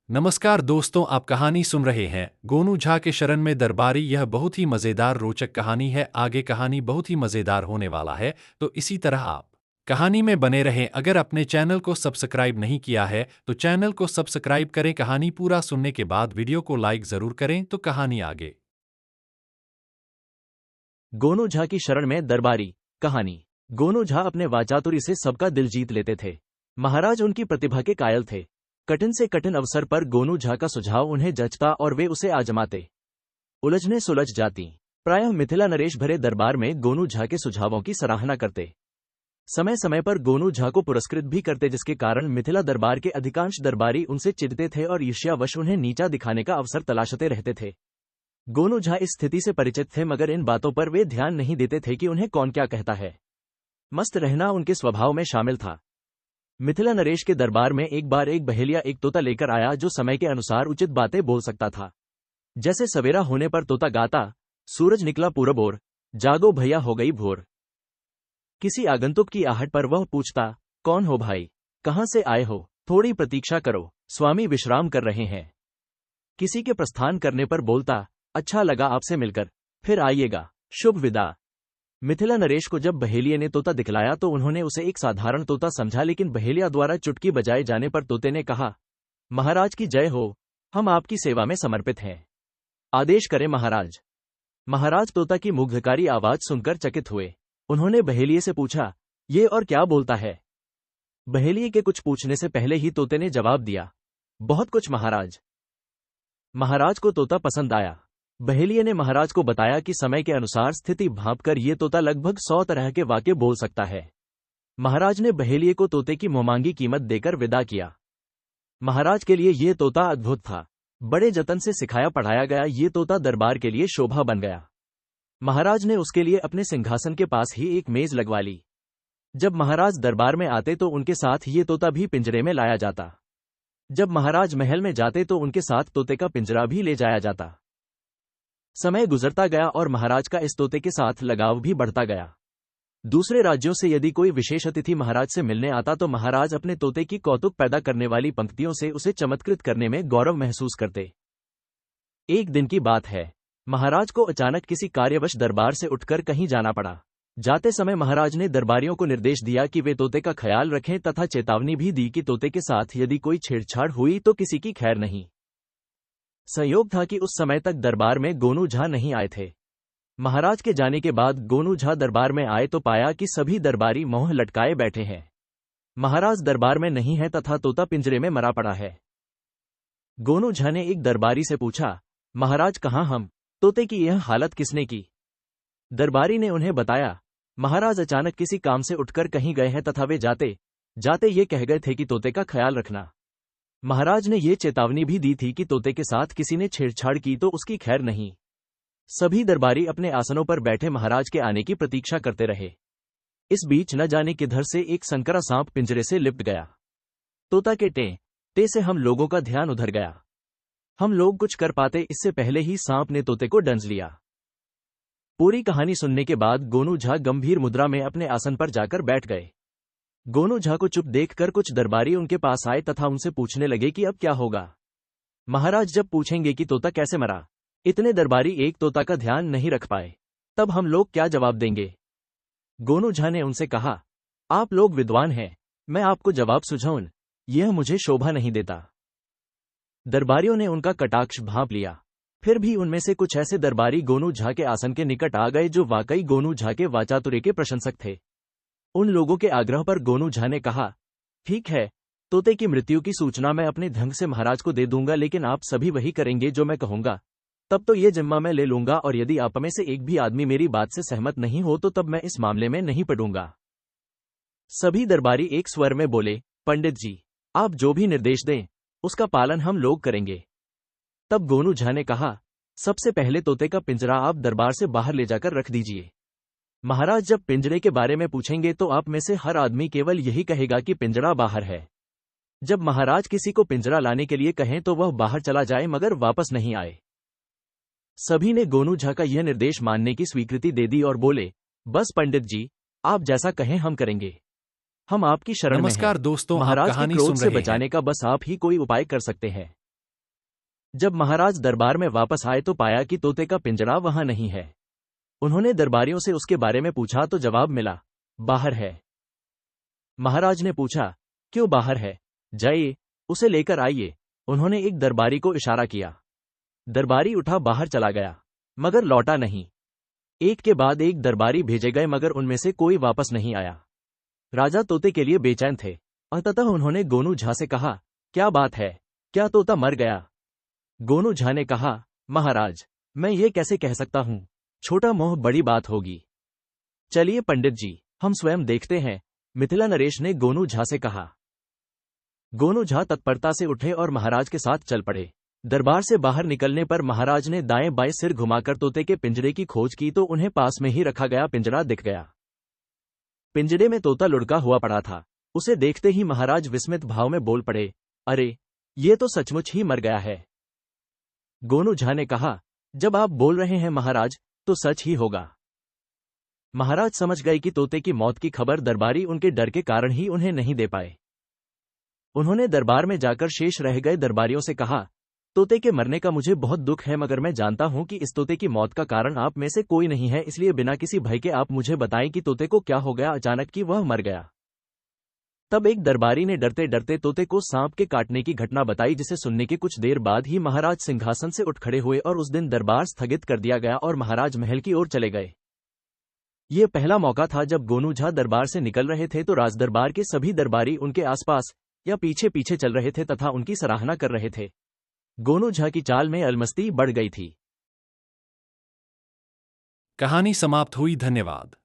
नमस्कार दोस्तों, आप कहानी सुन रहे हैं गोनू झा के शरण में दरबारी। यह बहुत ही मज़ेदार रोचक कहानी है। आगे कहानी बहुत ही मज़ेदार होने वाला है, तो इसी तरह आप कहानी में बने रहें। अगर अपने चैनल को सब्सक्राइब नहीं किया है तो चैनल को सब्सक्राइब करें। कहानी पूरा सुनने के बाद वीडियो को लाइक ज़रूर करें। तो कहानी आगे। गोनू झा की शरण में दरबारी। कहानी। गोनू झा अपने वाचातुरी से सबका दिल जीत लेते थे। महाराज उनकी प्रतिभा के कायल थे। कठिन से कठिन अवसर पर गोनू झा का सुझाव उन्हें जचता और वे उसे आजमाते। उलझने सुलझ जाती। प्रायः मिथिला नरेश भरे दरबार में गोनू झा के सुझावों की सराहना करते। समय समय पर गोनू झा को पुरस्कृत भी करते, जिसके कारण मिथिला दरबार के अधिकांश दरबारी उनसे चिढ़ते थे और ईर्ष्यावश उन्हें नीचा दिखाने का अवसर तलाशते रहते थे। गोनू झा इस स्थिति से परिचित थे, मगर इन बातों पर वे ध्यान नहीं देते थे कि उन्हें कौन क्या कहता है। मस्त रहना उनके स्वभाव में शामिल था। मिथिला नरेश के दरबार में एक बार एक बहेलिया एक तोता लेकर आया, जो समय के अनुसार उचित बातें बोल सकता था। जैसे सवेरा होने पर तोता गाता, सूरज निकला पूरब ओर, जागो भैया हो गई भोर। किसी आगंतुक की आहट पर वह पूछता, कौन हो भाई, कहां से आए हो, थोड़ी प्रतीक्षा करो, स्वामी विश्राम कर रहे हैं। किसी के प्रस्थान करने पर बोलता, अच्छा लगा आपसे मिलकर, फिर आइएगा, शुभ विदा। मिथिला नरेश को जब बहेलिये ने तोता दिखलाया तो उन्होंने उसे एक साधारण तोता समझा, लेकिन बहेलिया द्वारा चुटकी बजाए जाने पर तोते ने कहा, महाराज की जय हो, हम आपकी सेवा में समर्पित हैं। आदेश करें महाराज। महाराज तोता की मुग्धकारी आवाज सुनकर चकित हुए। उन्होंने बहेलिये से पूछा, ये और क्या बोलता है। बहेलिये के कुछ पूछने से पहले ही तोते ने जवाब दिया, बहुत कुछ महाराज। महाराज को तोता पसंद आया। बहेलिये ने महाराज को बताया कि समय के अनुसार स्थिति भांपकर ये तोता लगभग 100 तरह के वाक्य बोल सकता है। महाराज ने बहेलिये को तोते की मुंहमांगी कीमत देकर विदा किया। महाराज के लिए ये तोता अद्भुत था। बड़े जतन से सिखाया पढ़ाया गया ये तोता दरबार के लिए शोभा बन गया। महाराज ने उसके लिए अपने सिंहासन के पास ही एक मेज लगवा ली। जब महाराज दरबार में आते तो उनके साथ ये तोता भी पिंजरे में लाया जाता। जब महाराज महल में जाते तो उनके साथ तोते का पिंजरा भी ले जाया जाता। समय गुजरता गया और महाराज का इस तोते के साथ लगाव भी बढ़ता गया। दूसरे राज्यों से यदि कोई विशेष अतिथि महाराज से मिलने आता तो महाराज अपने तोते की कौतुक पैदा करने वाली पंक्तियों से उसे चमत्कृत करने में गौरव महसूस करते। एक दिन की बात है। महाराज को अचानक किसी कार्यवश दरबार से उठकर कहीं जाना पड़ा। जाते समय महाराज ने दरबारियों को निर्देश दिया कि वे तोते का ख्याल रखें तथा चेतावनी भी दी कि तोते के साथ यदि कोई छेड़छाड़ हुई तो किसी की खैर नहीं। संयोग था कि उस समय तक दरबार में गोनू झा नहीं आए थे। महाराज के जाने के बाद गोनू झा दरबार में आए तो पाया कि सभी दरबारी मोह लटकाए बैठे हैं। महाराज दरबार में नहीं है तथा तोता पिंजरे में मरा पड़ा है। गोनू झा ने एक दरबारी से पूछा, महाराज कहाँ हम, तोते की यह हालत किसने की। दरबारी ने उन्हें बताया, महाराज अचानक किसी काम से उठकर कहीं गए हैं तथा वे जाते जाते ये कह गए थे कि तोते का ख्याल रखना। महाराज ने ये चेतावनी भी दी थी कि तोते के साथ किसी ने छेड़छाड़ की तो उसकी खैर नहीं। सभी दरबारी अपने आसनों पर बैठे महाराज के आने की प्रतीक्षा करते रहे। इस बीच न जाने किधर से एक संकरा सांप पिंजरे से लिपट गया। तोता के टे टे से हम लोगों का ध्यान उधर गया। हम लोग कुछ कर पाते इससे पहले ही सांप ने तोते को डंस लिया। पूरी कहानी सुनने के बाद गोनू झा गंभीर मुद्रा में अपने आसन पर जाकर बैठ गए। गोनू झा को चुप देखकर कुछ दरबारी उनके पास आए तथा उनसे पूछने लगे कि अब क्या होगा। महाराज जब पूछेंगे कि तोता कैसे मरा, इतने दरबारी एक तोता का ध्यान नहीं रख पाए, तब हम लोग क्या जवाब देंगे। गोनू झा ने उनसे कहा, आप लोग विद्वान हैं, मैं आपको जवाब सुझाऊं, यह मुझे शोभा नहीं देता। दरबारियों ने उनका कटाक्ष भांप लिया। फिर भी उनमें से कुछ ऐसे दरबारी गोनू झा के आसन के निकट आ गए जो वाकई गोनू झा के वाचातुर्य के प्रशंसक थे। उन लोगों के आग्रह पर गोनू झा ने कहा, ठीक है, तोते की मृत्यु की सूचना मैं अपने ढंग से महाराज को दे दूंगा, लेकिन आप सभी वही करेंगे जो मैं कहूंगा। तब तो ये जिम्मा मैं ले लूंगा और यदि आप में से एक भी आदमी मेरी बात से सहमत नहीं हो तो तब मैं इस मामले में नहीं पड़ूंगा। सभी दरबारी एक स्वर में बोले, पंडित जी, आप जो भी निर्देश दें उसका पालन हम लोग करेंगे। तब गोनू झा ने कहा, सबसे पहले तोते का पिंजरा आप दरबार से बाहर ले जाकर रख दीजिए। महाराज जब पिंजरे के बारे में पूछेंगे तो आप में से हर आदमी केवल यही कहेगा कि पिंजरा बाहर है। जब महाराज किसी को पिंजरा लाने के लिए कहें तो वह बाहर चला जाए मगर वापस नहीं आए। सभी ने गोनू झा का यह निर्देश मानने की स्वीकृति दे दी और बोले, बस पंडित जी, आप जैसा कहें हम करेंगे। हम आपकी शरण में हैं। नमस्कार दोस्तों, आप महाराज के कहानी क्रोध सुन से रहे हैं बचाने का बस आप ही कोई उपाय कर सकते हैं। जब महाराज दरबार में वापस आए तो पाया कि तोते का पिंजरा वहां नहीं है। उन्होंने दरबारियों से उसके बारे में पूछा तो जवाब मिला, बाहर है। महाराज ने पूछा, क्यों बाहर है? जाइए, उसे लेकर आइए। उन्होंने एक दरबारी को इशारा किया। दरबारी उठा बाहर चला गया, मगर लौटा नहीं। एक के बाद एक दरबारी भेजे गए मगर उनमें से कोई वापस नहीं आया। राजा तोते के लिए बेचैन थे। अंततः उन्होंने गोनू झा से कहा, क्या बात है, क्या तोता मर गया? गोनू झा ने कहा, महाराज, मैं ये कैसे कह सकता हूं, छोटा मोह बड़ी बात होगी। चलिए पंडित जी, हम स्वयं देखते हैं, मिथिला नरेश ने गोनू झा से कहा। गोनू झा तत्परता से उठे और महाराज के साथ चल पड़े। दरबार से बाहर निकलने पर महाराज ने दाएं बाएं सिर घुमाकर तोते के पिंजरे की खोज की तो उन्हें पास में ही रखा गया पिंजरा दिख गया। पिंजरे में तोता लुढ़का हुआ पड़ा था। उसे देखते ही महाराज विस्मित भाव में बोल पड़े, अरे, ये तो सचमुच ही मर गया है। गोनू झा ने कहा, जब आप बोल रहे हैं महाराज, तो सच ही होगा। महाराज समझ गए कि तोते की मौत की खबर दरबारी उनके डर के कारण ही उन्हें नहीं दे पाए। उन्होंने दरबार में जाकर शेष रह गए दरबारियों से कहा, तोते के मरने का मुझे बहुत दुख है मगर मैं जानता हूं कि इस तोते की मौत का कारण आप में से कोई नहीं है, इसलिए बिना किसी भय के आप मुझे बताएं कि तोते को क्या हो गया अचानक कि वह मर गया। तब एक दरबारी ने डरते डरते तोते को सांप के काटने की घटना बताई, जिसे सुनने के कुछ देर बाद ही महाराज सिंहासन से उठ खड़े हुए और उस दिन दरबार स्थगित कर दिया गया और महाराज महल की ओर चले गए। ये पहला मौका था जब गोनू झा दरबार से निकल रहे थे तो राजदरबार के सभी दरबारी उनके आसपास या पीछे पीछे चल रहे थे तथा उनकी सराहना कर रहे थे। गोनू झा की चाल में अलमस्ती बढ़ गई थी। कहानी समाप्त हुई। धन्यवाद।